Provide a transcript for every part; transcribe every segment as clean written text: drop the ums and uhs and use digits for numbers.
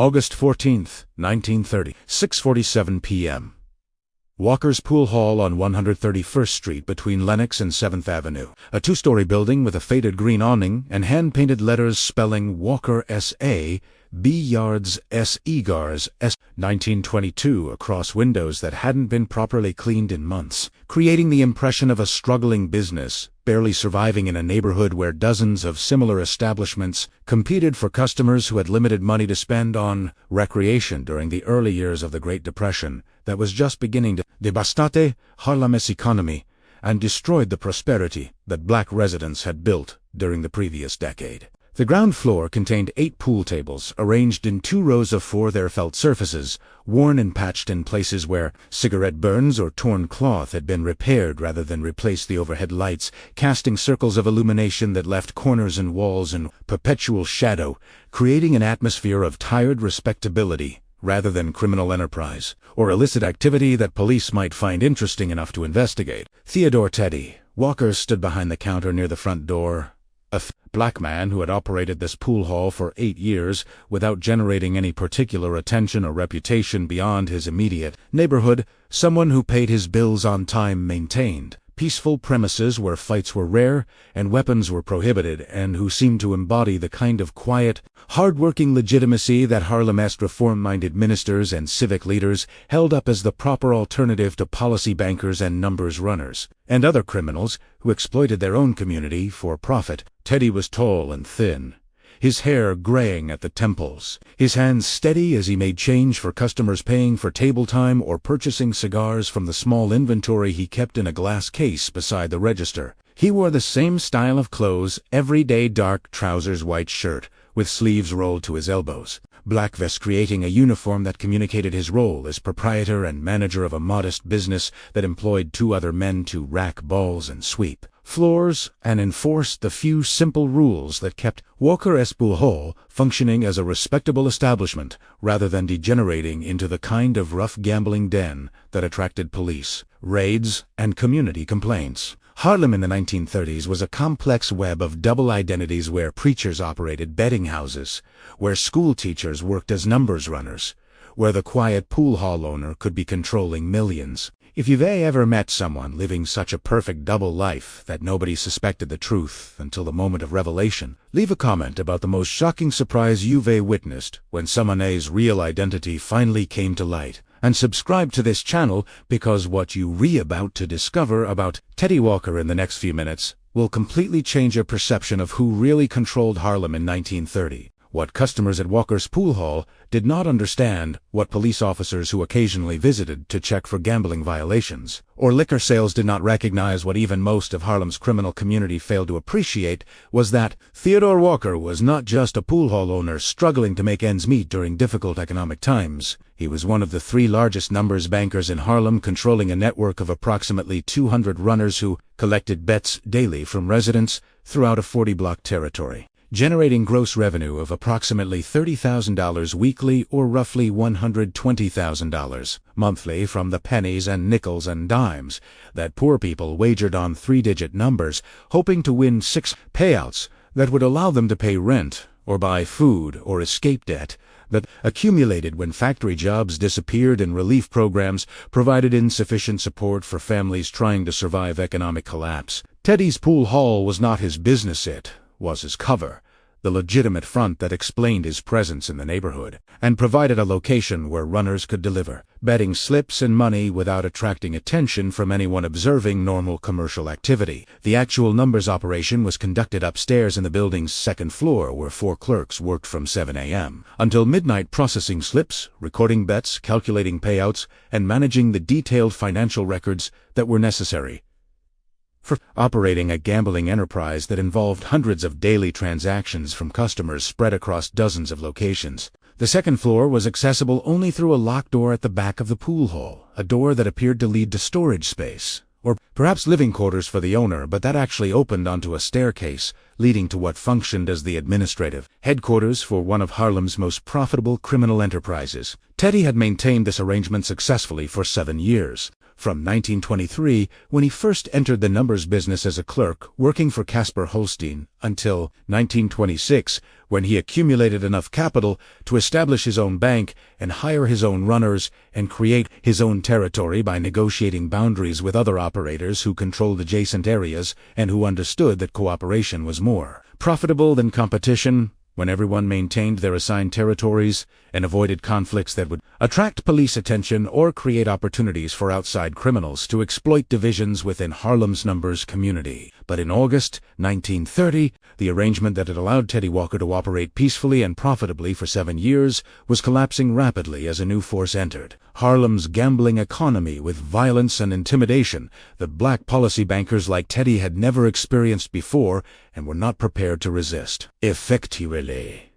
August 14, 1930, 6:47 p.m. Walker's Pool Hall on 131st Street between Lenox and 7th Avenue. A two-story building with a faded green awning and hand-painted letters spelling Walker S.A., B. Yards S. Egars S. 1922 across windows that hadn't been properly cleaned in months, creating the impression of a struggling business, barely surviving in a neighborhood where dozens of similar establishments competed for customers who had limited money to spend on recreation during the early years of the Great Depression that was just beginning to devastate Harlem's economy and destroyed the prosperity that black residents had built during the previous decade. The ground floor contained 8 pool tables arranged in 2 rows of 4 their felt surfaces, worn and patched in places where cigarette burns or torn cloth had been repaired rather than replaced the overhead lights, casting circles of illumination that left corners and walls in perpetual shadow, creating an atmosphere of tired respectability rather than criminal enterprise, or illicit activity that police might find interesting enough to investigate. Theodore Teddy Walker stood behind the counter near the front door, a black man who had operated this pool hall for 8 years without generating any particular attention or reputation beyond his immediate neighborhood, someone who paid his bills on time, maintained peaceful premises where fights were rare and weapons were prohibited, and who seemed to embody the kind of quiet, hard-working legitimacy that Harlem-esque reform-minded ministers and civic leaders held up as the proper alternative to policy bankers and numbers runners, and other criminals who exploited their own community for profit. Teddy was tall and thin, his hair graying at the temples, his hands steady as he made change for customers paying for table time or purchasing cigars from the small inventory he kept in a glass case beside the register. He wore the same style of clothes, everyday dark trousers, white shirt, with sleeves rolled to his elbows, black vest creating a uniform that communicated his role as proprietor and manager of a modest business that employed 2 other men to rack balls and sweep floors and enforce the few simple rules that kept Walker's Pool Hall functioning as a respectable establishment rather than degenerating into the kind of rough gambling den that attracted police, raids, and community complaints. Harlem in the 1930s was a complex web of double identities where preachers operated betting houses, where school teachers worked as numbers runners, where the quiet pool hall owner could be controlling millions. If you've ever met someone living such a perfect double life that nobody suspected the truth until the moment of revelation, leave a comment about the most shocking surprise you've witnessed when someone's real identity finally came to light. And subscribe to this channel because what you about to discover about Teddy Walker in the next few minutes will completely change your perception of who really controlled Harlem in 1930. What customers at Walker's Pool Hall did not understand, what police officers who occasionally visited to check for gambling violations or liquor sales did not recognize, what even most of Harlem's criminal community failed to appreciate, was that Theodore Walker was not just a pool hall owner struggling to make ends meet during difficult economic times. He was one of the 3 largest numbers bankers in Harlem, controlling a network of approximately 200 runners who collected bets daily from residents throughout a 40-block territory, generating gross revenue of approximately $30,000 weekly or roughly $120,000 monthly from the pennies and nickels and dimes that poor people wagered on 3-digit numbers, hoping to win 6 payouts that would allow them to pay rent or buy food or escape debt that accumulated when factory jobs disappeared and relief programs provided insufficient support for families trying to survive economic collapse. Teddy's Pool Hall was not his business, it was his cover, the legitimate front that explained his presence in the neighborhood, and provided a location where runners could deliver betting slips and money without attracting attention from anyone observing normal commercial activity. The actual numbers operation was conducted upstairs in the building's 2nd floor, where 4 clerks worked from 7 a.m. until midnight, processing slips, recording bets, calculating payouts, and managing the detailed financial records that were necessary for operating a gambling enterprise that involved hundreds of daily transactions from customers spread across dozens of locations. The 2nd floor was accessible only through a locked door at the back of the pool hall, a door that appeared to lead to storage space, or perhaps living quarters for the owner, but that actually opened onto a staircase leading to what functioned as the administrative headquarters for one of Harlem's most profitable criminal enterprises. Teddy had maintained this arrangement successfully for 7 years, From 1923, when he first entered the numbers business as a clerk working for Casper Holstein, until 1926, when he accumulated enough capital to establish his own bank and hire his own runners and create his own territory by negotiating boundaries with other operators who controlled adjacent areas and who understood that cooperation was more profitable than competition, when everyone maintained their assigned territories and avoided conflicts that would attract police attention or create opportunities for outside criminals to exploit divisions within Harlem's numbers community. But in August 1930, the arrangement that had allowed Teddy Walker to operate peacefully and profitably for 7 years was collapsing rapidly as a new force entered. Harlem's gambling economy with violence and intimidation that black policy bankers like Teddy had never experienced before and were not prepared to resist. Effectively.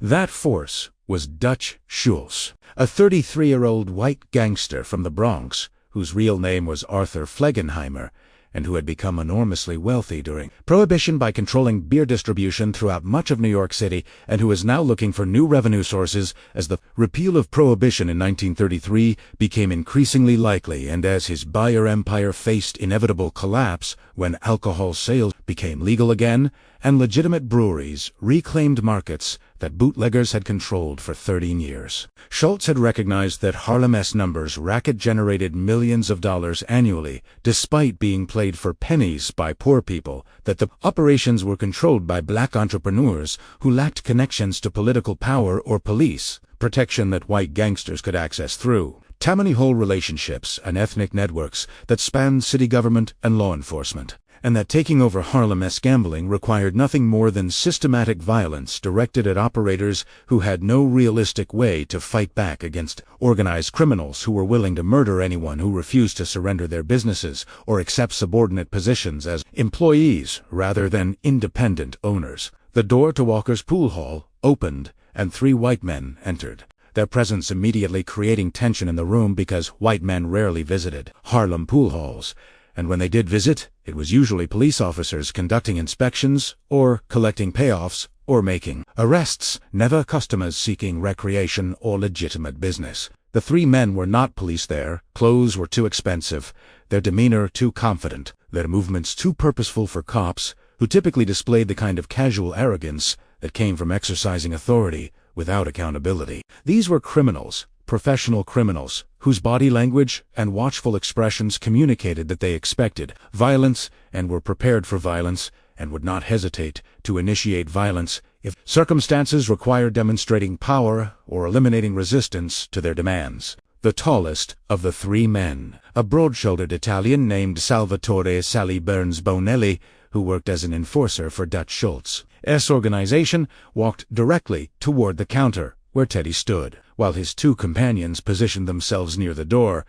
That force was Dutch Schultz, a 33-year-old white gangster from the Bronx, whose real name was Arthur Flegenheimer, and who had become enormously wealthy during Prohibition by controlling beer distribution throughout much of New York City, and who is now looking for new revenue sources as the repeal of Prohibition in 1933 became increasingly likely and as his buyer empire faced inevitable collapse when alcohol sales became legal again and legitimate breweries reclaimed markets that bootleggers had controlled for 13 years. Schultz had recognized that Harlem's numbers racket generated millions of dollars annually, despite being played for pennies by poor people, that the operations were controlled by black entrepreneurs who lacked connections to political power or police, protection that white gangsters could access through Tammany Hole relationships and ethnic networks that spanned city government and law enforcement, and that taking over Harlem's gambling required nothing more than systematic violence directed at operators who had no realistic way to fight back against organized criminals who were willing to murder anyone who refused to surrender their businesses or accept subordinate positions as employees rather than independent owners. The door to Walker's pool hall opened, and 3 white men entered, their presence immediately creating tension in the room because white men rarely visited Harlem pool halls. And when they did visit, it was usually police officers conducting inspections, or collecting payoffs, or making arrests, never customers seeking recreation or legitimate business. The 3 men were not police there, clothes were too expensive, their demeanor too confident, their movements too purposeful for cops, who typically displayed the kind of casual arrogance that came from exercising authority without accountability. These were criminals, professional criminals, whose body language and watchful expressions communicated that they expected violence and were prepared for violence and would not hesitate to initiate violence if circumstances required demonstrating power or eliminating resistance to their demands. The tallest of the 3 men, a broad-shouldered Italian named Salvatore Sally Burns Bonelli, who worked as an enforcer for Dutch Schultz's organization, walked directly toward the counter where Teddy stood, while his 2 companions positioned themselves near the door,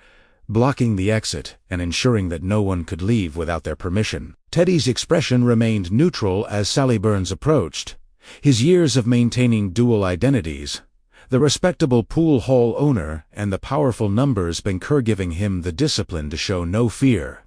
blocking the exit and ensuring that no one could leave without their permission. Teddy's expression remained neutral as Sally Burns approached. His years of maintaining dual identities, the respectable pool hall owner and the powerful numbers banker, giving him the discipline to show no fear.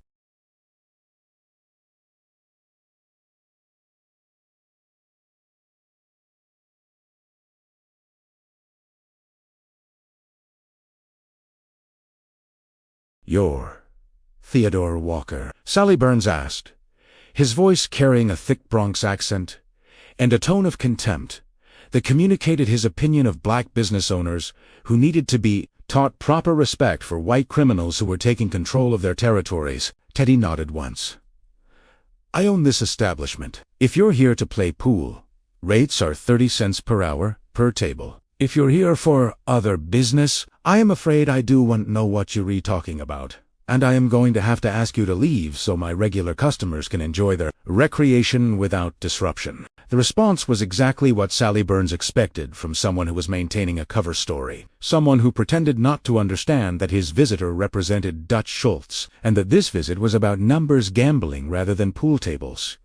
"You're Theodore Walker?" Sally Burns asked, his voice carrying a thick Bronx accent and a tone of contempt that communicated his opinion of black business owners who needed to be taught proper respect for white criminals who were taking control of their territories. Teddy nodded once. "I own this establishment. If you're here to play pool, rates are 30 cents per hour per table. If you're here for other business, I am afraid I do want to know what you're talking about, and I am going to have to ask you to leave so my regular customers can enjoy their recreation without disruption." The response was exactly what Sally Burns expected from someone who was maintaining a cover story, someone who pretended not to understand that his visitor represented Dutch Schultz, and that this visit was about numbers gambling rather than pool tables.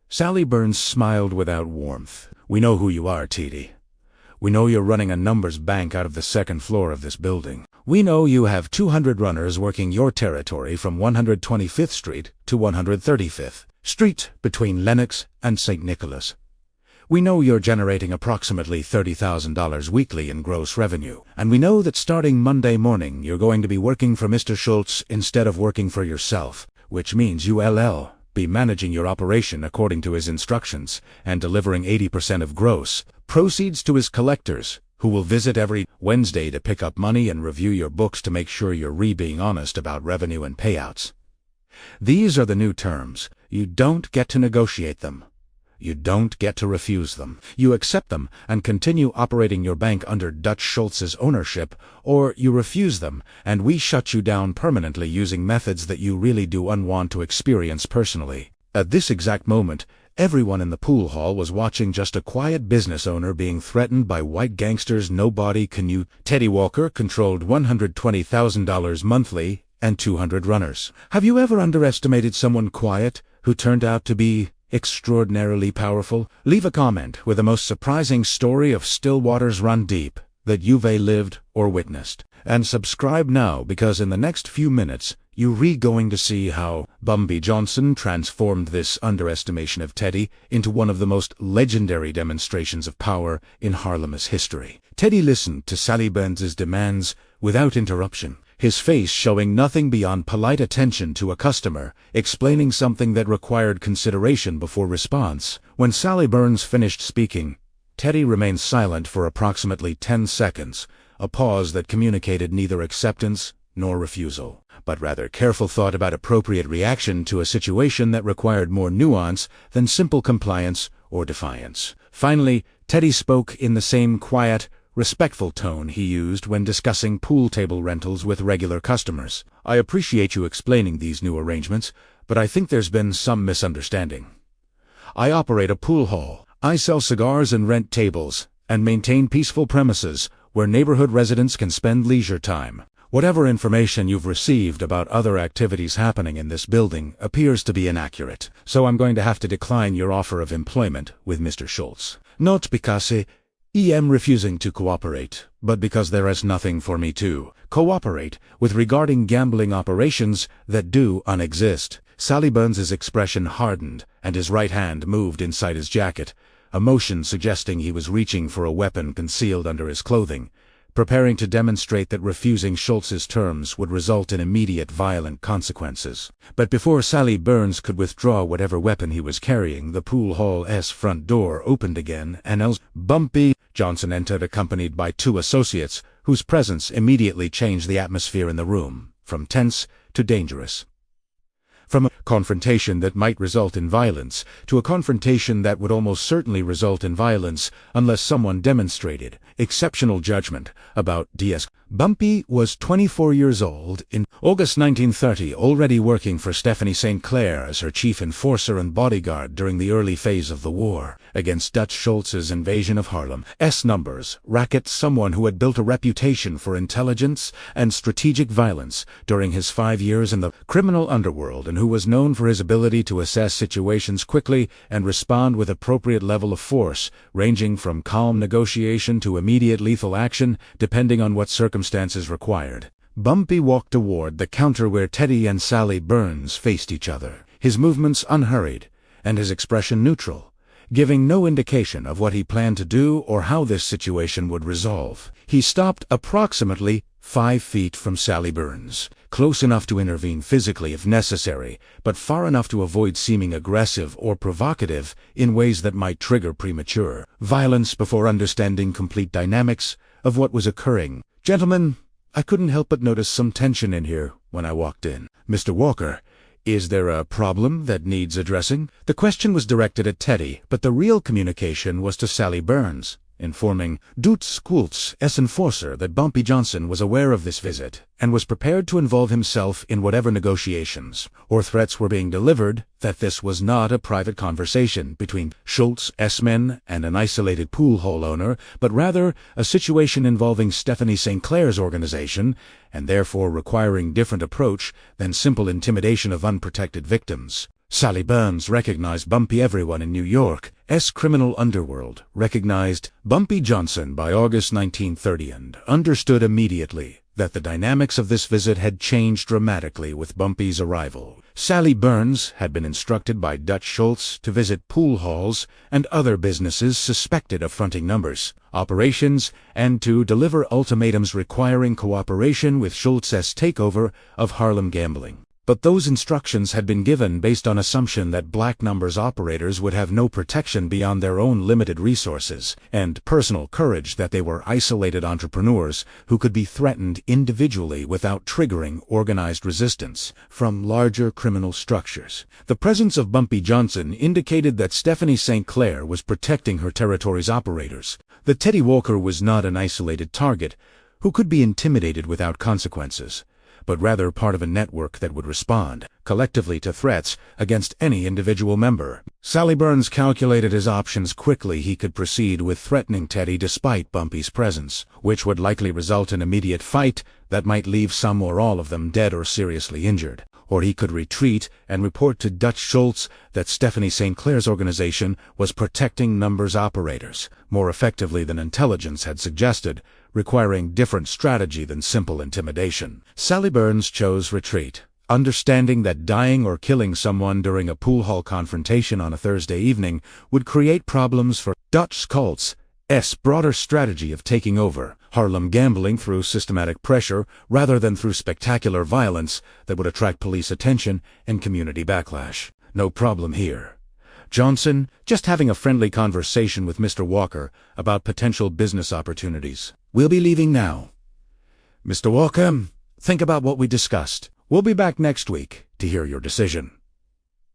Sally Burns smiled without warmth. "We know who you are, Teddy. We know you're running a numbers bank out of the 2nd floor of this building. We know you have 200 runners working your territory from 125th Street to 135th Street between Lenox and St. Nicholas. We know you're generating approximately $30,000 weekly in gross revenue, and we know that starting Monday morning you're going to be working for Mr. Schultz instead of working for yourself, which means you'll be managing your operation according to his instructions and delivering 80% of gross proceeds to his collectors, who will visit every Wednesday to pick up money and review your books to make sure you're being honest about revenue and payouts. These are the new terms. You don't get to negotiate them. You don't get to refuse them. You accept them and continue operating your bank under Dutch Schultz's ownership, or you refuse them and we shut you down permanently using methods that you really do unwant to experience personally. At this exact moment, everyone in the pool hall was watching just a quiet business owner being threatened by white gangsters nobody can you. Teddy Walker controlled $120,000 monthly and 200 runners. Have you ever underestimated someone quiet who turned out to be extraordinarily powerful? Leave a comment with the most surprising story of still waters run deep that you've lived or witnessed. And subscribe now, because in the next few minutes you're going to see how Bumpy Johnson transformed this underestimation of Teddy into one of the most legendary demonstrations of power in Harlem's history. Teddy listened to Sally Burns's demands without interruption, his face showing nothing beyond polite attention to a customer, explaining something that required consideration before response. When Sally Burns finished speaking, Teddy remained silent for approximately 10 seconds, a pause that communicated neither acceptance nor refusal, but rather careful thought about appropriate reaction to a situation that required more nuance than simple compliance or defiance. Finally, Teddy spoke in the same quiet, respectful tone he used when discussing pool table rentals with regular customers. I appreciate you explaining these new arrangements, but I think there's been some misunderstanding. I operate a pool hall. I sell cigars and rent tables, and maintain peaceful premises where neighborhood residents can spend leisure time. Whatever information you've received about other activities happening in this building appears to be inaccurate, so I'm going to have to decline your offer of employment with Mr. Schultz. Not because I am refusing to cooperate, but because there is nothing for me to cooperate with regarding gambling operations that do unexist. Sally Burns's expression hardened, and his right hand moved inside his jacket, a motion suggesting he was reaching for a weapon concealed under his clothing, preparing to demonstrate that refusing Schultz's terms would result in immediate violent consequences. But before Sally Burns could withdraw whatever weapon he was carrying, the pool hall's front door opened again, and Bumpy Johnson entered, accompanied by two associates, whose presence immediately changed the atmosphere in the room, from tense to dangerous. From a confrontation that might result in violence to a confrontation that would almost certainly result in violence unless someone demonstrated exceptional judgment about de-escalation. Bumpy was 24 years old in August 1930, already working for Stephanie St. Clair as her chief enforcer and bodyguard during the early phase of the war against Dutch Schultz's invasion of Harlem. Numbers racket, someone who had built a reputation for intelligence and strategic violence during his 5 years in the criminal underworld, and who was known for his ability to assess situations quickly and respond with appropriate level of force, ranging from calm negotiation to immediate lethal action, depending on what circumstances required. Bumpy walked toward the counter where Teddy and Sally Burns faced each other, his movements unhurried and his expression neutral, giving no indication of what he planned to do or how this situation would resolve. He stopped approximately 5 feet from Sally Burns, close enough to intervene physically if necessary, but far enough to avoid seeming aggressive or provocative in ways that might trigger premature violence before understanding complete dynamics of what was occurring. "Gentlemen, I couldn't help but notice some tension in here when I walked in. Mr. Walker, is there a problem that needs addressing?" The question was directed at Teddy, but the real communication was to Sally Burns, informing Dutch Schultz's enforcer that Bumpy Johnson was aware of this visit and was prepared to involve himself in whatever negotiations or threats were being delivered, that this was not a private conversation between Schultz's men and an isolated pool hall owner, but rather a situation involving Stephanie St. Clair's organization, and therefore requiring different approach than simple intimidation of unprotected victims. Sally Burns recognized Bumpy. Everyone in New York's criminal underworld recognized Bumpy Johnson by August 1930 and understood immediately that the dynamics of this visit had changed dramatically with Bumpy's arrival. Sally Burns had been instructed by Dutch Schultz to visit pool halls and other businesses suspected of fronting numbers operations and to deliver ultimatums requiring cooperation with Schultz's takeover of Harlem gambling. But those instructions had been given based on assumption that black numbers operators would have no protection beyond their own limited resources and personal courage, that they were isolated entrepreneurs who could be threatened individually without triggering organized resistance from larger criminal structures. The presence of Bumpy Johnson indicated that Stephanie St. Clair was protecting her territory's operators. That Teddy Walker was not an isolated target who could be intimidated without consequences, but rather part of a network that would respond collectively to threats against any individual member. Sally Burns calculated his options quickly. He could proceed with threatening Teddy despite Bumpy's presence, which would likely result in immediate fight that might leave some or all of them dead or seriously injured. Or he could retreat and report to Dutch Schultz that Stephanie St. Clair's organization was protecting numbers operators more effectively than intelligence had suggested, requiring different strategy than simple intimidation. Sally Burns chose retreat, understanding that dying or killing someone during a pool hall confrontation on a Thursday evening would create problems for Dutch Schultz's broader strategy of taking over Harlem gambling through systematic pressure rather than through spectacular violence that would attract police attention and community backlash. No problem here. Johnson, just having a friendly conversation with Mr. Walker about potential business opportunities. We'll be leaving now. Mr. Walker, think about what we discussed. We'll be back next week to hear your decision.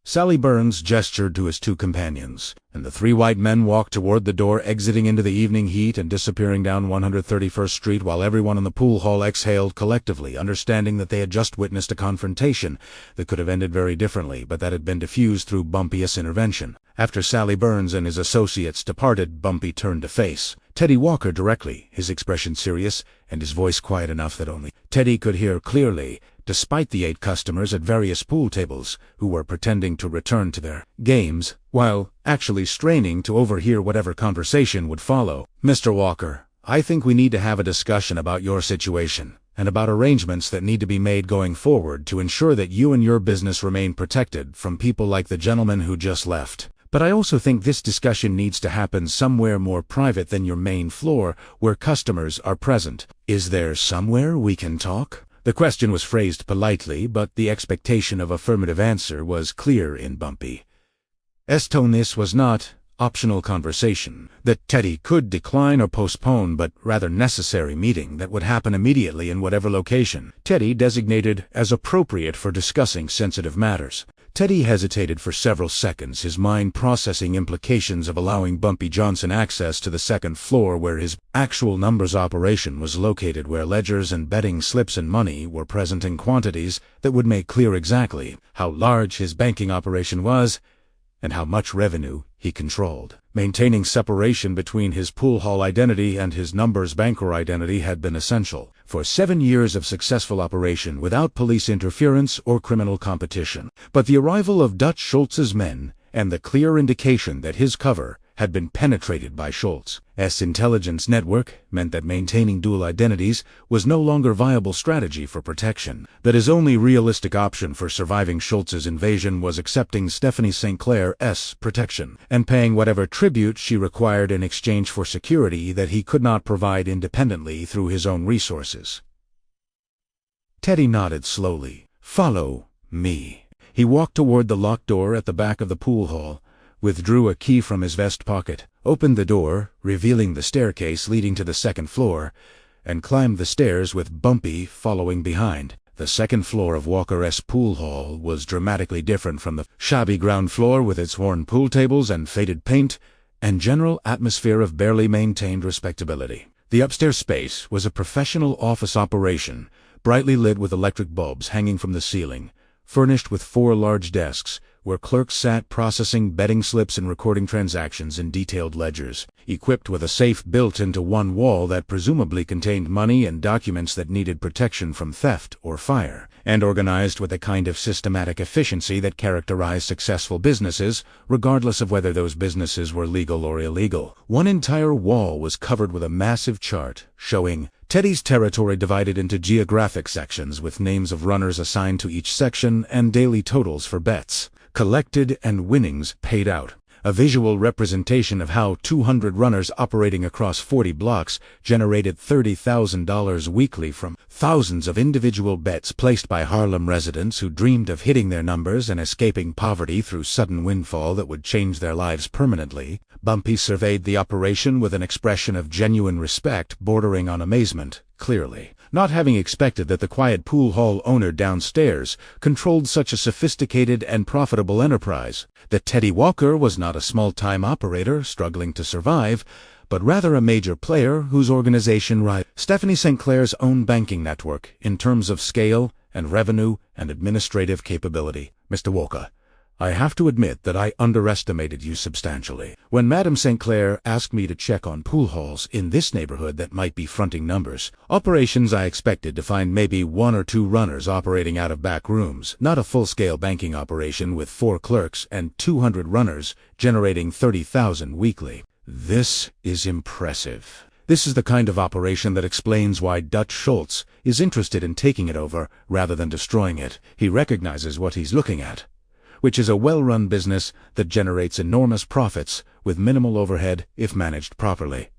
Sally Burns gestured to his two companions, and the three white men walked toward the door, exiting into the evening heat and disappearing down 131st Street while everyone in the pool hall exhaled collectively, understanding that they had just witnessed a confrontation that could have ended very differently, but that had been diffused through Bumpy's intervention. After Sally Burns and his associates departed, Bumpy turned to face Teddy Walker directly, his expression serious and his voice quiet enough that only Teddy could hear clearly, despite the 8 customers at various pool tables who were pretending to return to their games, while actually straining to overhear whatever conversation would follow. Mr. Walker, I think we need to have a discussion about your situation and about arrangements that need to be made going forward to ensure that you and your business remain protected from people like the gentleman who just left. But I also think this discussion needs to happen somewhere more private than your main floor where customers are present. Is there somewhere we can talk? The question was phrased politely, but the expectation of affirmative answer was clear in Bumpy's tone. This was not optional conversation that Teddy could decline or postpone, but rather necessary meeting that would happen immediately in whatever location Teddy designated as appropriate for discussing sensitive matters. Teddy hesitated for several seconds, his mind processing implications of allowing Bumpy Johnson access to the second floor where his actual numbers operation was located, where ledgers and betting slips and money were present in quantities that would make clear exactly how large his banking operation was and how much revenue he controlled. Maintaining separation between his pool hall identity and his numbers banker identity had been essential for 7 years of successful operation without police interference or criminal competition. But the arrival of Dutch Schultz's men and the clear indication that his cover had been penetrated by Schultz's intelligence network meant that maintaining dual identities was no longer viable strategy for protection, that his only realistic option for surviving Schultz's invasion was accepting Stephanie St. Clair's protection and paying whatever tribute she required in exchange for security that he could not provide independently through his own resources. Teddy nodded slowly. "Follow me." He walked toward the locked door at the back of the pool hall, withdrew a key from his vest pocket, opened the door, revealing the staircase leading to the second floor, and climbed the stairs with Bumpy following behind. The second floor of Walker's pool hall was dramatically different from the shabby ground floor with its worn pool tables and faded paint and general atmosphere of barely maintained respectability. The upstairs space was a professional office operation, brightly lit with electric bulbs hanging from the ceiling, furnished with 4 large desks, where clerks sat processing betting slips and recording transactions in detailed ledgers, equipped with a safe built into one wall that presumably contained money and documents that needed protection from theft or fire, and organized with a kind of systematic efficiency that characterized successful businesses, regardless of whether those businesses were legal or illegal. One entire wall was covered with a massive chart showing Teddy's territory divided into geographic sections with names of runners assigned to each section and daily totals for bets collected and winnings paid out. A visual representation of how 200 runners operating across 40 blocks generated $30,000 weekly from thousands of individual bets placed by Harlem residents who dreamed of hitting their numbers and escaping poverty through sudden windfall that would change their lives permanently. Bumpy surveyed the operation with an expression of genuine respect bordering on amazement, clearly not having expected that the quiet pool hall owner downstairs controlled such a sophisticated and profitable enterprise. That Teddy Walker was not a small-time operator struggling to survive, but rather a major player whose organization rivaled Stephanie St. Clair's own banking network in terms of scale and revenue and administrative capability. Mr. Walker, I have to admit that I underestimated you substantially. When Madame St. Clair asked me to check on pool halls in this neighborhood that might be fronting numbers, operations, I expected to find maybe 1 or 2 runners operating out of back rooms, not a full-scale banking operation with 4 clerks and 200 runners generating $30,000 weekly. This is impressive. This is the kind of operation that explains why Dutch Schultz is interested in taking it over rather than destroying it. He recognizes what he's looking at, which is a well-run business that generates enormous profits with minimal overhead if managed properly.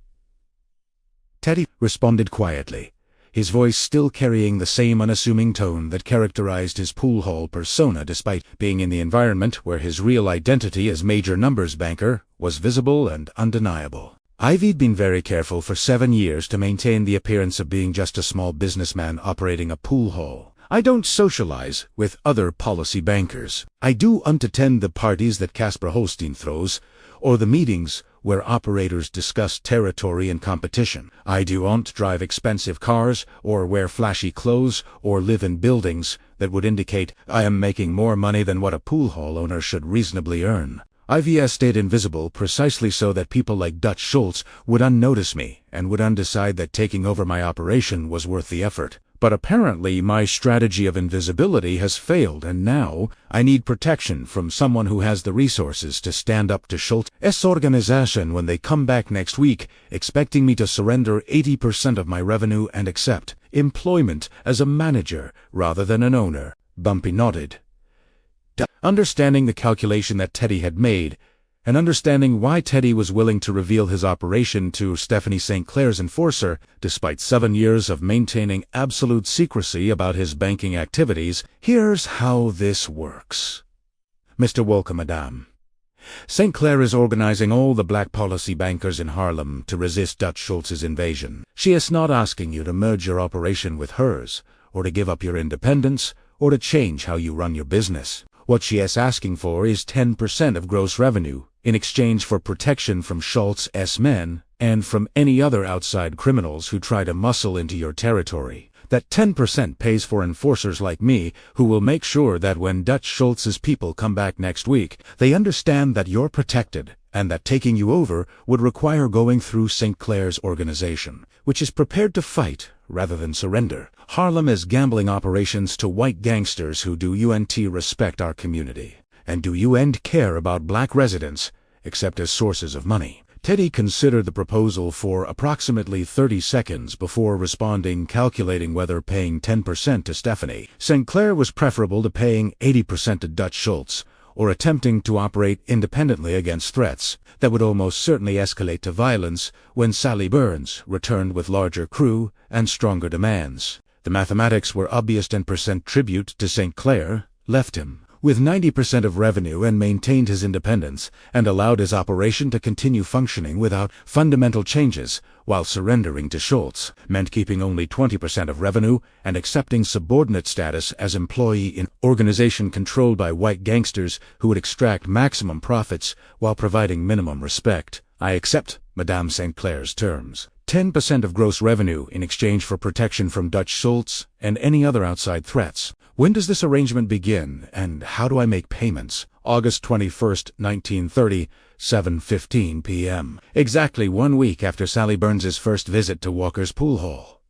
Teddy responded quietly, his voice still carrying the same unassuming tone that characterized his pool hall persona despite being in the environment where his real identity as major numbers banker was visible and undeniable. I've been very careful for 7 years to maintain the appearance of being just a small businessman operating a pool hall. I don't socialize with other policy bankers. I do attend the parties that Casper Holstein throws, or the meetings where operators discuss territory and competition. I don't drive expensive cars, or wear flashy clothes, or live in buildings that would indicate I am making more money than what a pool hall owner should reasonably earn. I've stayed invisible precisely so that people like Dutch Schultz would unnotice me and would undecide that taking over my operation was worth the effort. But apparently my strategy of invisibility has failed, and now I need protection from someone who has the resources to stand up to Schultz's organization when they come back next week, expecting me to surrender 80% of my revenue and accept employment as a manager rather than an owner. Bumpy nodded, understanding the calculation that Teddy had made, and understanding why Teddy was willing to reveal his operation to Stephanie St. Clair's enforcer, despite 7 years of maintaining absolute secrecy about his banking activities. Here's how this works. Mr. Walker, Madame. St. Clair is organizing all the black policy bankers in Harlem to resist Dutch Schultz's invasion. She is not asking you to merge your operation with hers, or to give up your independence, or to change how you run your business. What she is asking for is 10% of gross revenue in exchange for protection from Schultz's men and from any other outside criminals who try to muscle into your territory. That 10% pays for enforcers like me who will make sure that when Dutch Schultz's people come back next week, they understand that you're protected and that taking you over would require going through St. Clair's organization, which is prepared to fight rather than surrender. Harlem is gambling operations to white gangsters who do respect our community, and do care about black residents, except as sources of money. Teddy considered the proposal for approximately 30 seconds before responding, calculating whether paying 10% to Stephanie St. Clair was preferable to paying 80% to Dutch Schultz, or attempting to operate independently against threats that would almost certainly escalate to violence when Sally Burns returned with larger crew and stronger demands. The mathematics were obvious. 10% tribute to St. Clair left him with 90% of revenue and maintained his independence and allowed his operation to continue functioning without fundamental changes, while surrendering to Schultz meant keeping only 20% of revenue and accepting subordinate status as employee in organization controlled by white gangsters who would extract maximum profits while providing minimum respect. I accept Madame St. Clair's terms. 10% of gross revenue in exchange for protection from Dutch Schultz and any other outside threats. When does this arrangement begin, and how do I make payments? August 21st, 1930, 7:15 p.m. Exactly 1 week after Sally Burns's first visit to Walker's pool hall.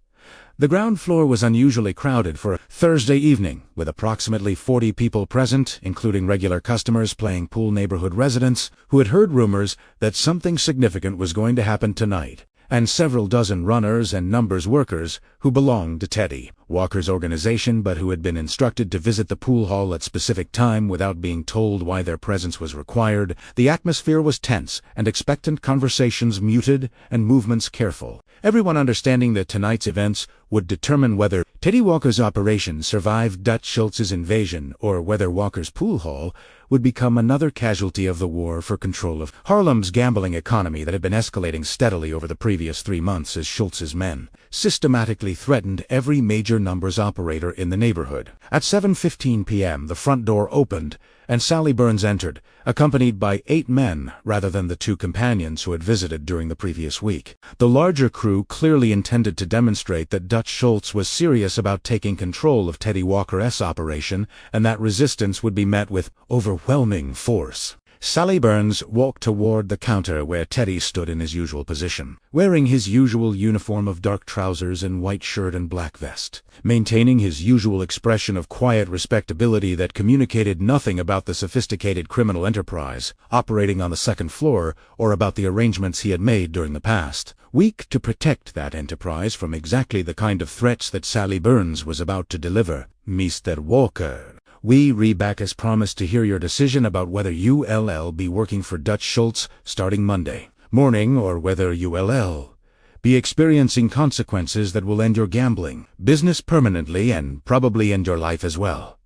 The ground floor was unusually crowded for a Thursday evening, with approximately 40 people present, including regular customers playing pool neighborhood residents who had heard rumors that something significant was going to happen tonight, and several dozen runners and numbers workers who belonged to Teddy, Walker's organization, but who had been instructed to visit the pool hall at specific time without being told why their presence was required. The atmosphere was tense and expectant, conversations muted and movements careful, everyone understanding that tonight's events would determine whether Teddy Walker's operation survived Dutch Schultz's invasion or whether Walker's pool hall would become another casualty of the war for control of Harlem's gambling economy that had been escalating steadily over the previous 3 months as Schultz's men systematically threatened every major numbers operator in the neighborhood. At 7:15 p.m. the front door opened and Sally Burns entered, accompanied by 8 men rather than the 2 companions who had visited during the previous week. The larger crew clearly intended to demonstrate that Dutch Schultz was serious about taking control of Teddy Walker's operation and that resistance would be met with overwhelming force. Sally Burns walked toward the counter where Teddy stood in his usual position, wearing his usual uniform of dark trousers and white shirt and black vest, maintaining his usual expression of quiet respectability that communicated nothing about the sophisticated criminal enterprise operating on the second floor or about the arrangements he had made during the past week to protect that enterprise from exactly the kind of threats that Sally Burns was about to deliver. Mr. Walker, we reback as promised to hear your decision about whether you'll be working for Dutch Schultz starting Monday morning or whether you'll be experiencing consequences that will end your gambling business permanently and probably end your life as well.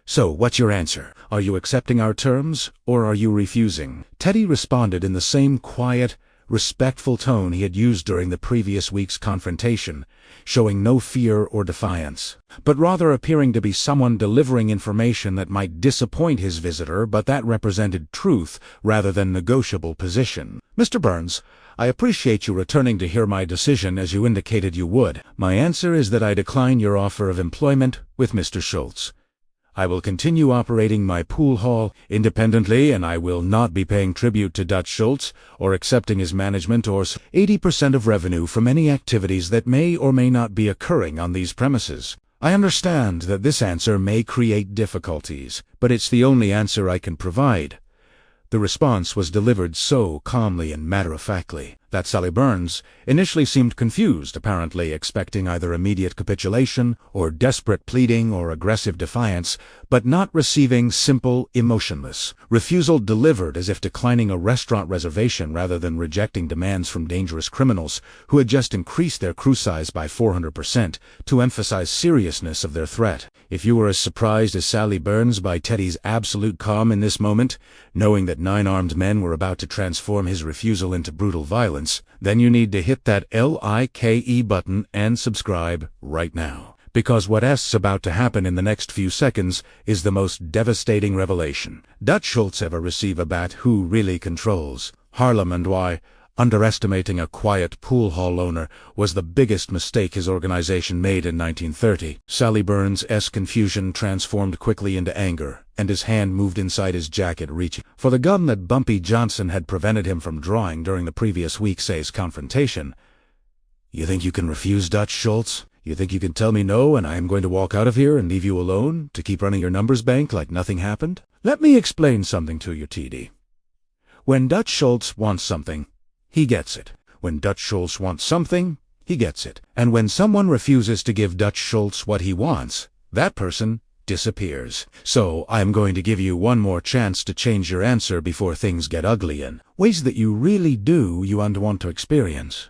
So, what's your answer? Are you accepting our terms or are you refusing? Teddy responded in the same quiet, respectful tone he had used during the previous week's confrontation, showing no fear or defiance, but rather appearing to be someone delivering information that might disappoint his visitor but that represented truth rather than negotiable position. Mr. Burns, I appreciate you returning to hear my decision as you indicated you would. My answer is that I decline your offer of employment with Mr. Schultz. I will continue operating my pool hall independently and I will not be paying tribute to Dutch Schultz or accepting his management or 80% of revenue from any activities that may or may not be occurring on these premises. I understand that this answer may create difficulties, but it's the only answer I can provide. The response was delivered so calmly and matter-of-factly that Sally Burns initially seemed confused, apparently expecting either immediate capitulation or desperate pleading or aggressive defiance, but not receiving simple, emotionless refusal delivered as if declining a restaurant reservation rather than rejecting demands from dangerous criminals who had just increased their crew size by 400% to emphasize seriousness of their threat. If you were as surprised as Sally Burns by Teddy's absolute calm in this moment, knowing that 9 armed men were about to transform his refusal into brutal violence, then you need to hit that like button and subscribe right now. Because what's about to happen in the next few seconds is the most devastating revelation. Dutch Schultz ever receive about who really controls Harlem and why underestimating a quiet pool hall owner was the biggest mistake his organization made in 1930. Sally Burns' confusion transformed quickly into anger, and his hand moved inside his jacket reaching for the gun that Bumpy Johnson had prevented him from drawing during the previous week's confrontation. You think you can refuse, Dutch Schultz? You think you can tell me no and I am going to walk out of here and leave you alone to keep running your numbers bank like nothing happened? Let me explain something to you, TD. When Dutch Schultz wants something, he gets it. When Dutch Schultz wants something, he gets it. And when someone refuses to give Dutch Schultz what he wants, that person disappears. So I'm going to give you one more chance to change your answer before things get ugly in ways that you really do want to experience.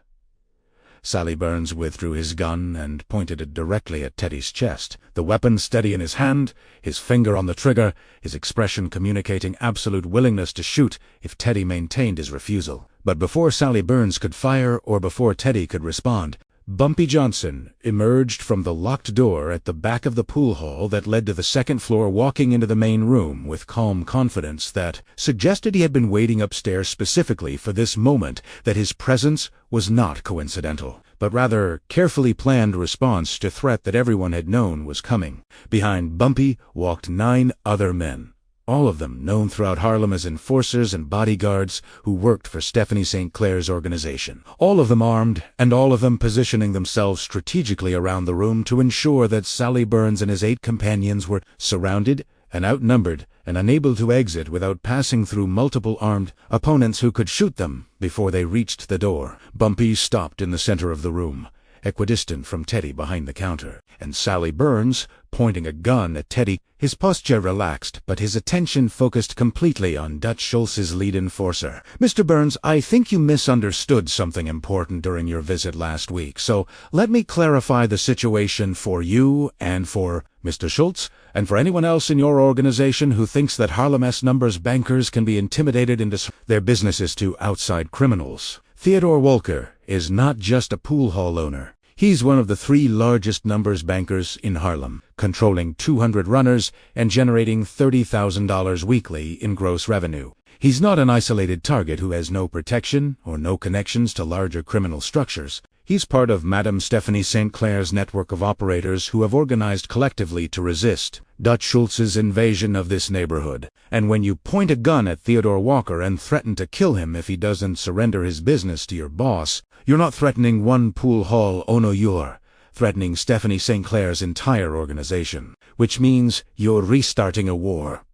Sally Burns withdrew his gun and pointed it directly at Teddy's chest, the weapon steady in his hand, his finger on the trigger, his expression communicating absolute willingness to shoot if Teddy maintained his refusal. But before Sally Burns could fire or before Teddy could respond, Bumpy Johnson emerged from the locked door at the back of the pool hall that led to the second floor, walking into the main room with calm confidence that suggested he had been waiting upstairs specifically for this moment, that his presence was not coincidental, but rather carefully planned response to threat that everyone had known was coming. Behind Bumpy walked 9 other men, all of them known throughout Harlem as enforcers and bodyguards who worked for Stephanie St. Clair's organization. All of them armed, and all of them positioning themselves strategically around the room to ensure that Sally Burns and his 8 companions were surrounded and outnumbered and unable to exit without passing through multiple armed opponents who could shoot them before they reached the door. Bumpy stopped in the center of the room, equidistant from Teddy behind the counter, and Sally Burns, pointing a gun at Teddy, his posture relaxed, but his attention focused completely on Dutch Schultz's lead enforcer. "Mr. Burns, I think you misunderstood something important during your visit last week, so let me clarify the situation for you and for Mr. Schultz, and for anyone else in your organization who thinks that Harlem S numbers bankers can be intimidated into their businesses to outside criminals. Theodore Walker is not just a pool hall owner. He's one of the 3 largest numbers bankers in Harlem, controlling 200 runners and generating $30,000 weekly in gross revenue. He's not an isolated target who has no protection or no connections to larger criminal structures. He's part of Madame Stephanie St. Clair's network of operators who have organized collectively to resist Dutch Schultz's invasion of this neighborhood. And when you point a gun at Theodore Walker and threaten to kill him if he doesn't surrender his business to your boss, you're not threatening one pool hall owner, you're threatening Stephanie St. Clair's entire organization, which means you're restarting a war.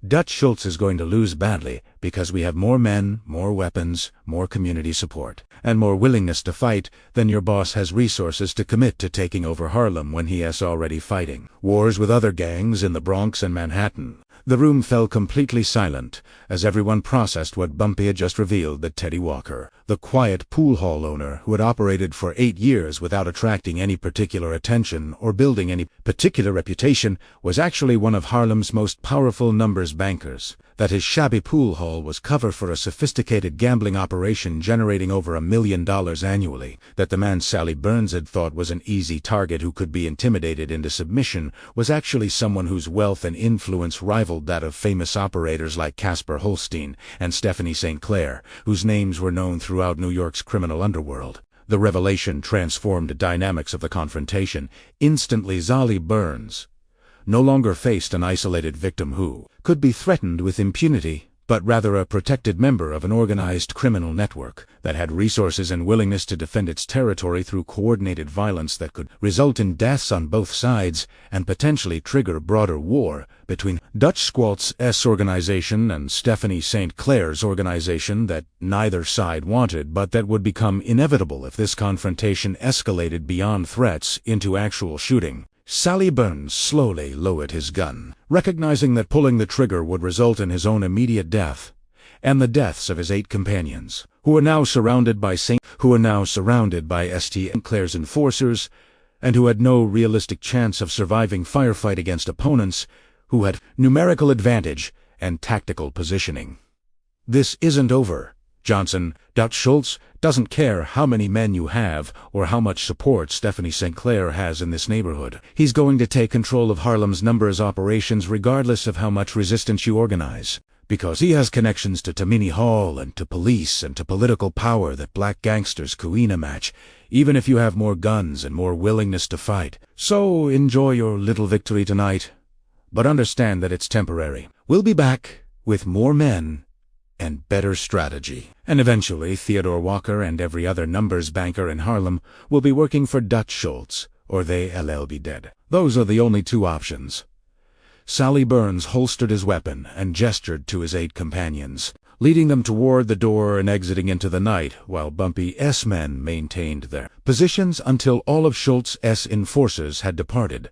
Dutch Schultz is going to lose badly because we have more men, more weapons, more community support, and more willingness to fight than your boss has resources to commit to taking over Harlem when he is already fighting wars with other gangs in the Bronx and Manhattan. The room fell completely silent as everyone processed what Bumpy had just revealed, that Teddy Walker, the quiet pool hall owner who had operated for 8 years without attracting any particular attention or building any particular reputation, was actually one of Harlem's most powerful numbers bankers, that his shabby pool hall was cover for a sophisticated gambling operation generating over $1 million annually, that the man Sally Burns had thought was an easy target who could be intimidated into submission was actually someone whose wealth and influence rivaled that of famous operators like Casper Holstein and Stephanie St. Clair, whose names were known throughout New York's criminal underworld. The revelation transformed the dynamics of the confrontation. Instantly, Sally Burns no longer faced an isolated victim who could be threatened with impunity, but rather a protected member of an organized criminal network that had resources and willingness to defend its territory through coordinated violence that could result in deaths on both sides and potentially trigger broader war between Dutch Schultz's organization and Stephanie St. Clair's organization that neither side wanted, but that would become inevitable if this confrontation escalated beyond threats into actual shooting. Sally Burns slowly lowered his gun, recognizing that pulling the trigger would result in his own immediate death, and the deaths of his 8 companions, who were now surrounded by St. Clair's enforcers, and who had no realistic chance of surviving firefight against opponents who had numerical advantage and tactical positioning. "This isn't over, Johnson. Dutch Schultz doesn't care how many men you have or how much support Stephanie St. Clair has in this neighborhood. He's going to take control of Harlem's numbers operations regardless of how much resistance you organize, because he has connections to Tammany Hall and to police and to political power that black gangsters couldn't match, even if you have more guns and more willingness to fight. So enjoy your little victory tonight, but understand that it's temporary. We'll be back with more men and better strategy. And eventually Theodore Walker and every other numbers banker in Harlem will be working for Dutch Schultz, or they'll be dead. Those are the only 2 options." Sally Burns holstered his weapon and gestured to his 8 companions, leading them toward the door and exiting into the night, while Bumpy's men maintained their positions until all of Schultz's enforcers had departed,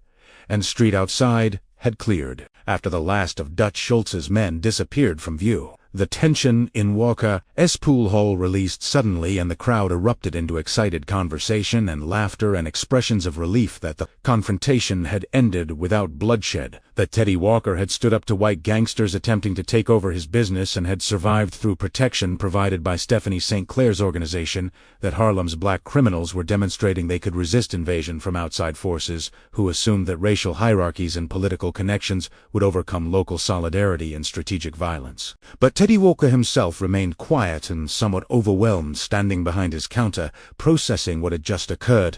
and street outside had cleared. After the last of Dutch Schultz's men disappeared from view, the tension in Walker's pool hall released suddenly, and the crowd erupted into excited conversation and laughter and expressions of relief that the confrontation had ended without bloodshed, that Teddy Walker had stood up to white gangsters attempting to take over his business and had survived through protection provided by Stephanie St. Clair's organization, that Harlem's black criminals were demonstrating they could resist invasion from outside forces who assumed that racial hierarchies and political connections would overcome local solidarity and strategic violence. But Teddy Walker himself remained quiet and somewhat overwhelmed, standing behind his counter, processing what had just occurred,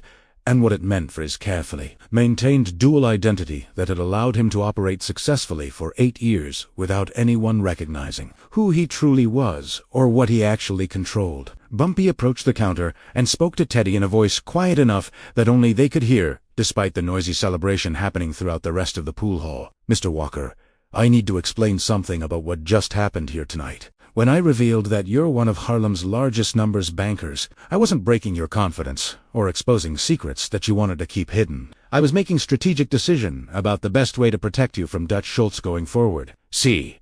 and what it meant for his carefully maintained dual identity that had allowed him to operate successfully for 8 years without anyone recognizing who he truly was or what he actually controlled. Bumpy approached the counter and spoke to Teddy in a voice quiet enough that only they could hear, despite the noisy celebration happening throughout the rest of the pool hall. "Mr. Walker, I need to explain something about what just happened here tonight. When I revealed that you're one of Harlem's largest numbers bankers, I wasn't breaking your confidence or exposing secrets that you wanted to keep hidden. I was making strategic decision about the best way to protect you from Dutch Schultz going forward. See,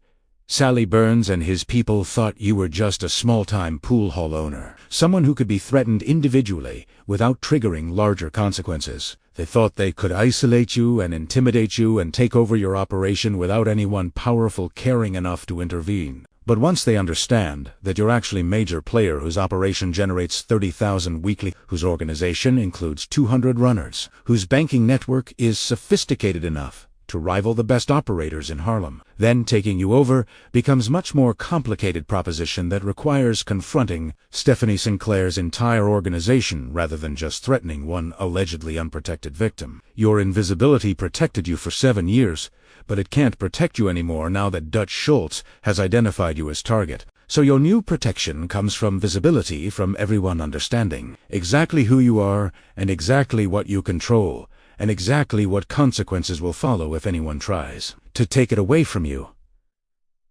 Sally Burns and his people thought you were just a small-time pool hall owner, someone who could be threatened individually without triggering larger consequences. They thought they could isolate you and intimidate you and take over your operation without anyone powerful caring enough to intervene. But once they understand that you're actually a major player whose operation generates 30,000 weekly, whose organization includes 200 runners, whose banking network is sophisticated enough to rival the best operators in Harlem, then taking you over becomes much more complicated proposition that requires confronting Stephanie Sinclair's entire organization rather than just threatening one allegedly unprotected victim. Your invisibility protected you for 7 years, but it can't protect you anymore now that Dutch Schultz has identified you as target. So your new protection comes from visibility, from everyone understanding exactly who you are and exactly what you control, and exactly what consequences will follow if anyone tries to take it away from you."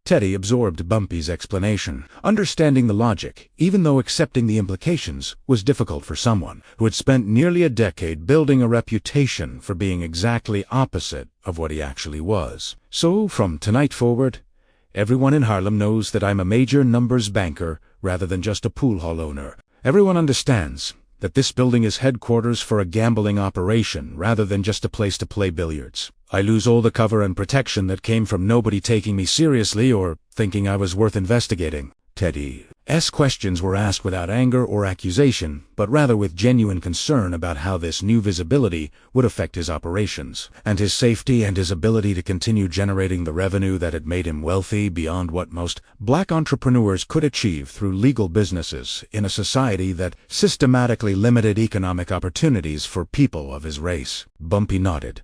Teddy absorbed Bumpy's explanation, understanding the logic, even though accepting the implications was difficult for someone who had spent nearly a decade building a reputation for being exactly opposite of what he actually was. "So, from tonight forward, everyone in Harlem knows that I'm a major numbers banker rather than just a pool hall owner. Everyone understands that this building is headquarters for a gambling operation rather than just a place to play billiards. I lose all the cover and protection that came from nobody taking me seriously or thinking I was worth investigating." Teddy's questions were asked without anger or accusation, but rather with genuine concern about how this new visibility would affect his operations, and his safety and his ability to continue generating the revenue that had made him wealthy beyond what most black entrepreneurs could achieve through legal businesses in a society that systematically limited economic opportunities for people of his race. Bumpy nodded.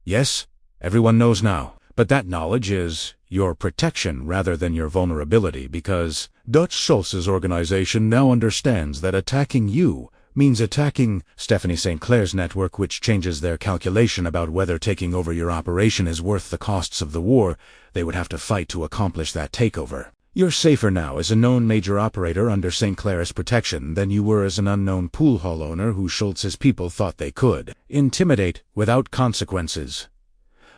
"Yes, everyone knows now. But that knowledge is your protection rather than your vulnerability, because Dutch Schultz's organization now understands that attacking you means attacking Stephanie St. Clair's network, which changes their calculation about whether taking over your operation is worth the costs of the war they would have to fight to accomplish that takeover. You're safer now as a known major operator under St. Clair's protection than you were as an unknown pool hall owner who Schultz's people thought they could intimidate without consequences."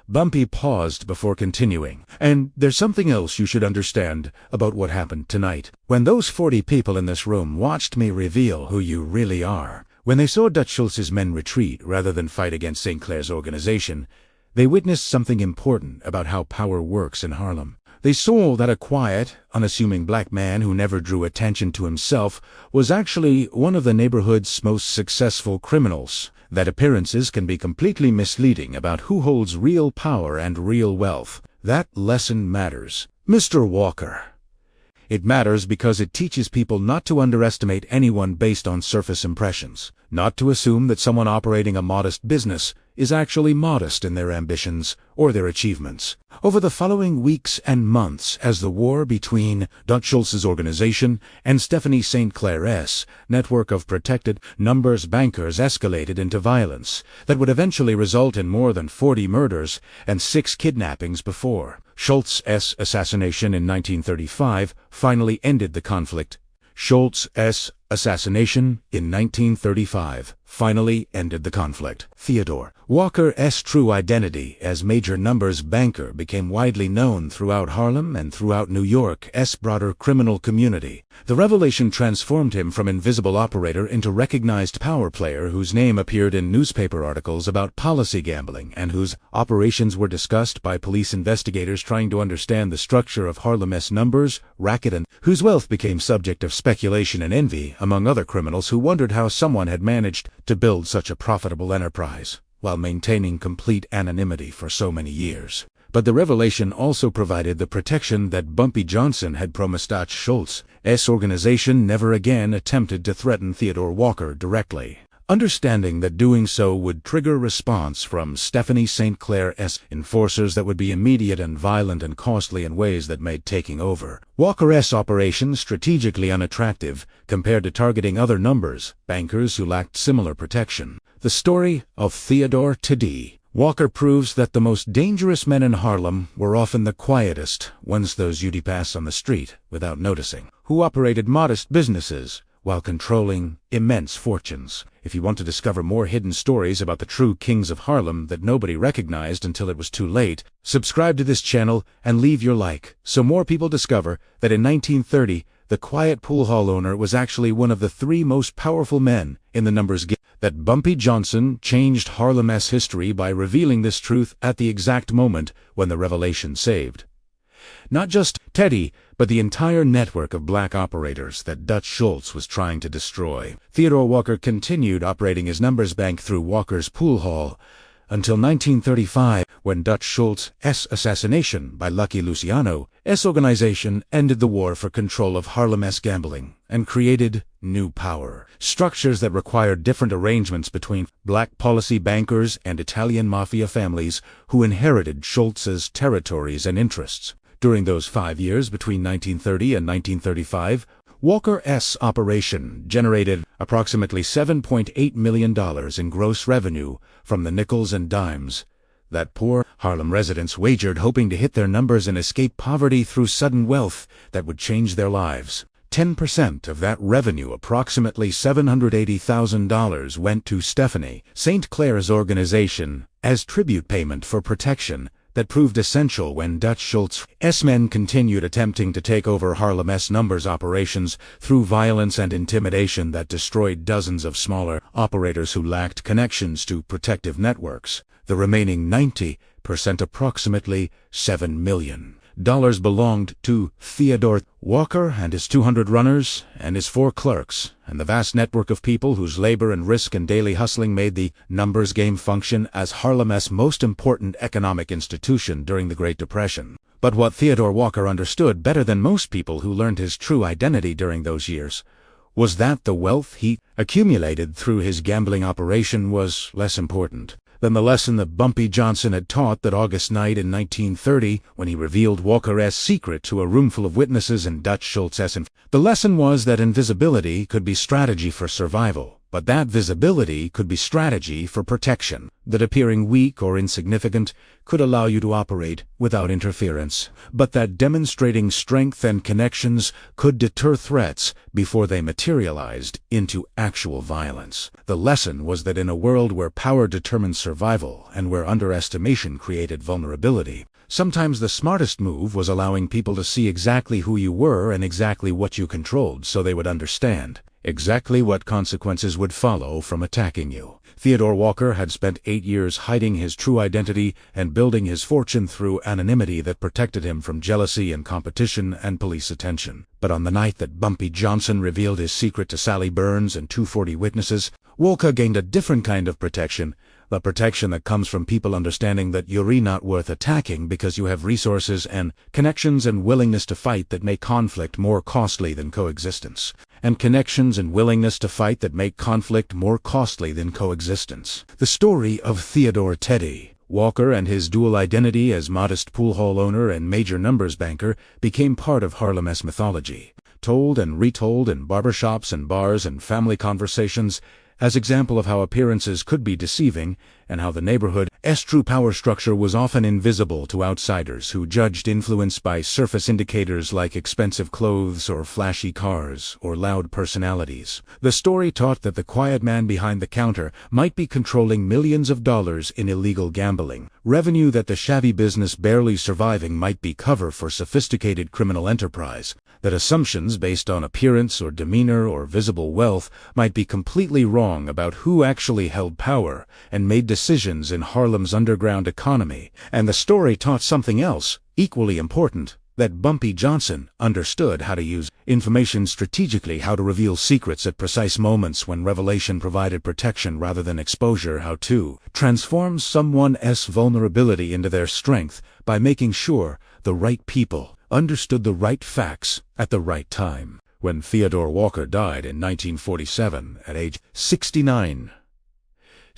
Bumpy paused before continuing. "And there's something else you should understand about what happened tonight. When those 40 people in this room watched me reveal who you really are, when they saw Dutch Schultz's men retreat rather than fight against St. Clair's organization, they witnessed something important about how power works in Harlem. They saw that a quiet, unassuming black man who never drew attention to himself was actually one of the neighborhood's most successful criminals, that appearances can be completely misleading about who holds real power and real wealth. That lesson matters, Mr. Walker. It matters because it teaches people not to underestimate anyone based on surface impressions, not to assume that someone operating a modest business is actually modest in their ambitions or their achievements. Over the following weeks and months, as the war between Dutch Schultz's organization and Stephanie St. Clair's network of protected numbers bankers escalated into violence that would eventually result in more than 40 murders and 6 kidnappings before Schultz's assassination in 1935 finally ended the conflict. Schultz's assassination in 1935 finally ended the conflict. Theodore Walker's true identity as major numbers banker became widely known throughout Harlem and throughout New York's broader criminal community. The revelation transformed him from invisible operator into recognized power player whose name appeared in newspaper articles about policy gambling and whose operations were discussed by police investigators trying to understand the structure of Harlem's numbers racket, and whose wealth became subject of speculation and envy among other criminals who wondered how someone had managed to build such a profitable enterprise while maintaining complete anonymity for so many years. But the revelation also provided the protection that Bumpy Johnson had promised Dutch Schultz's organization never again attempted to threaten Theodore Walker directly. understanding that doing so would trigger response from Stephanie St. Clair's enforcers that would be immediate and violent and costly in ways that made taking over Walker's operation strategically unattractive compared to targeting other bankers who lacked similar protection. The story of Theodore Teddy Walker proves that the most dangerous men in Harlem were often the quietest ones, those you'd pass on the street without noticing, who operated modest businesses while controlling immense fortunes. If you want to discover more hidden stories about the true kings of Harlem that nobody recognized until it was too late, subscribe to this channel and leave your like, so more people discover that in 1930, the quiet pool hall owner was actually one of the 3 most powerful men in the numbers game. That Bumpy Johnson changed Harlem's history by revealing this truth at the exact moment when the revelation saved not just Teddy, but the entire network of black operators that Dutch Schultz was trying to destroy. Theodore Walker continued operating his numbers bank through Walker's Pool Hall until 1935, when Dutch Schultz's assassination by Lucky Luciano's organization ended the war for control of Harlem's gambling and created new power structures that required different arrangements between black policy bankers and Italian mafia families who inherited Schultz's territories and interests. During those 5 years between 1930 and 1935, Walker's operation generated approximately $7.8 million in gross revenue from the nickels and dimes that poor Harlem residents wagered, hoping to hit their numbers and escape poverty through sudden wealth that would change their lives. 10% of that revenue, approximately $780,000, went to Stephanie St. Clair's organization as tribute payment for protection that proved essential when Dutch Schultz's men continued attempting to take over Harlem's numbers operations through violence and intimidation that destroyed dozens of smaller operators who lacked connections to protective networks. The remaining 90%, approximately $7 million, belonged to Theodore Walker and his 200 runners and his 4 clerks, and the vast network of people whose labor and risk and daily hustling made the numbers game function as Harlem's most important economic institution during the Great Depression. But what Theodore Walker understood better than most people who learned his true identity during those years was that the wealth he accumulated through his gambling operation was less important than the lesson that Bumpy Johnson had taught that August night in 1930 when he revealed Walker's secret to a roomful of witnesses and Dutch Schultz's. The lesson was that invisibility could be strategy for survival, but that visibility could be strategy for protection, that appearing weak or insignificant could allow you to operate without interference, but that demonstrating strength and connections could deter threats before they materialized into actual violence. The lesson was that in a world where power determined survival and where underestimation created vulnerability, sometimes the smartest move was allowing people to see exactly who you were and exactly what you controlled, so they would understand exactly what consequences would follow from attacking you. Theodore Walker had spent 8 years hiding his true identity and building his fortune through anonymity that protected him from jealousy and competition and police attention. But on the night that Bumpy Johnson revealed his secret to Sally Burns and 240 witnesses, Walker gained a different kind of protection, the protection that comes from people understanding that you're not worth attacking because you have resources and connections and willingness to fight that make conflict more costly than coexistence. And connections and willingness to fight that make conflict more costly than coexistence. The story of Theodore Teddy Walker and his dual identity as modest pool hall owner and major numbers banker became part of Harlem's mythology, told and retold in barbershops and bars and family conversations, as example of how appearances could be deceiving and how the neighborhood's true power structure was often invisible to outsiders who judged influence by surface indicators like expensive clothes or flashy cars or loud personalities. The story taught that the quiet man behind the counter might be controlling millions of dollars in illegal gambling, revenue that the shabby business barely surviving might be cover for sophisticated criminal enterprise, that assumptions based on appearance or demeanor or visible wealth might be completely wrong about who actually held power and made decisions in Harlem's underground economy. And the story taught something else, equally important, that Bumpy Johnson understood how to use information strategically, how to reveal secrets at precise moments when revelation provided protection rather than exposure, how to transform someone's vulnerability into their strength by making sure the right people understood the right facts at the right time. When Theodore Walker died in 1947 at age 69,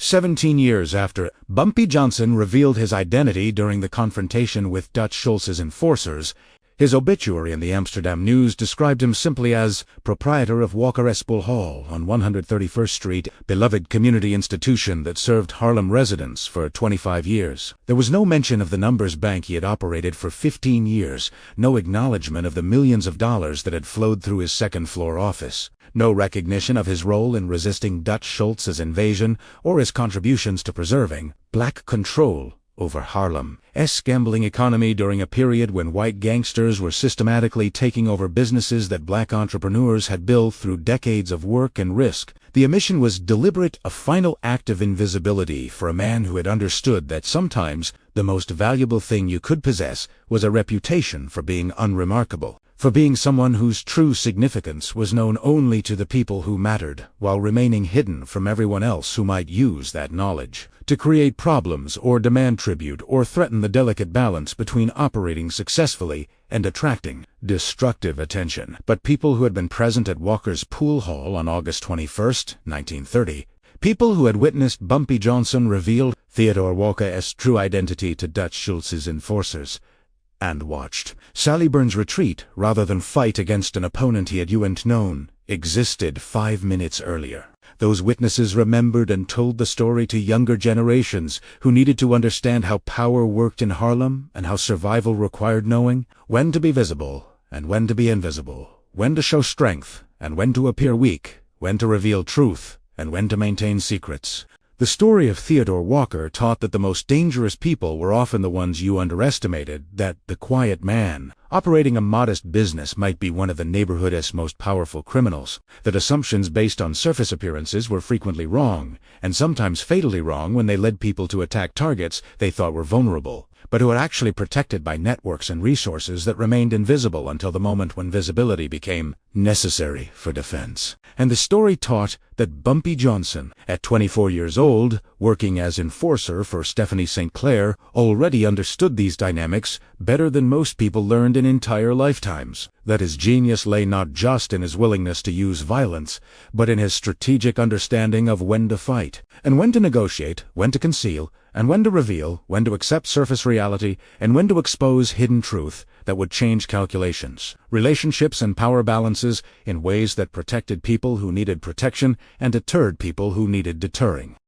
17 years after Bumpy Johnson revealed his identity during the confrontation with Dutch Schultz's enforcers, his obituary in the Amsterdam News described him simply as proprietor of Walker's Pool Hall on 131st Street, beloved community institution that served Harlem residents for 25 years. There was no mention of the Numbers Bank he had operated for 15 years, no acknowledgement of the millions of dollars that had flowed through his second-floor office, no recognition of his role in resisting Dutch Schultz's invasion or his contributions to preserving black control over Harlem's gambling economy during a period when white gangsters were systematically taking over businesses that black entrepreneurs had built through decades of work and risk. The omission was deliberate, a final act of invisibility for a man who had understood that sometimes the most valuable thing you could possess was a reputation for being unremarkable, for being someone whose true significance was known only to the people who mattered, while remaining hidden from everyone else who might use that knowledge to create problems or demand tribute or threaten the delicate balance between operating successfully and attracting destructive attention. But people who had been present at Walker's Pool Hall on August 21st, 1930, people who had witnessed Bumpy Johnson reveal Theodore Walker's true identity to Dutch Schultz's enforcers, and watched Sally Burns retreat rather than fight against an opponent he had known existed 5 minutes earlier. Those witnesses remembered and told the story to younger generations who needed to understand how power worked in Harlem and how survival required knowing when to be visible and when to be invisible, when to show strength and when to appear weak, when to reveal truth and when to maintain secrets. The story of Theodore Walker taught that the most dangerous people were often the ones you underestimated, that the quiet man, operating a modest business, might be one of the neighborhood's most powerful criminals, that assumptions based on surface appearances were frequently wrong, and sometimes fatally wrong when they led people to attack targets they thought were vulnerable, but who were actually protected by networks and resources that remained invisible until the moment when visibility became necessary for defense. And the story taught that Bumpy Johnson, at 24 years old, working as enforcer for Stephanie St. Clair, already understood these dynamics better than most people learned in entire lifetimes. That his genius lay not just in his willingness to use violence, but in his strategic understanding of when to fight, and when to negotiate, when to conceal, and when to reveal, when to accept surface reality, and when to expose hidden truth that would change calculations, relationships, and power balances in ways that protected people who needed protection and deterred people who needed deterring.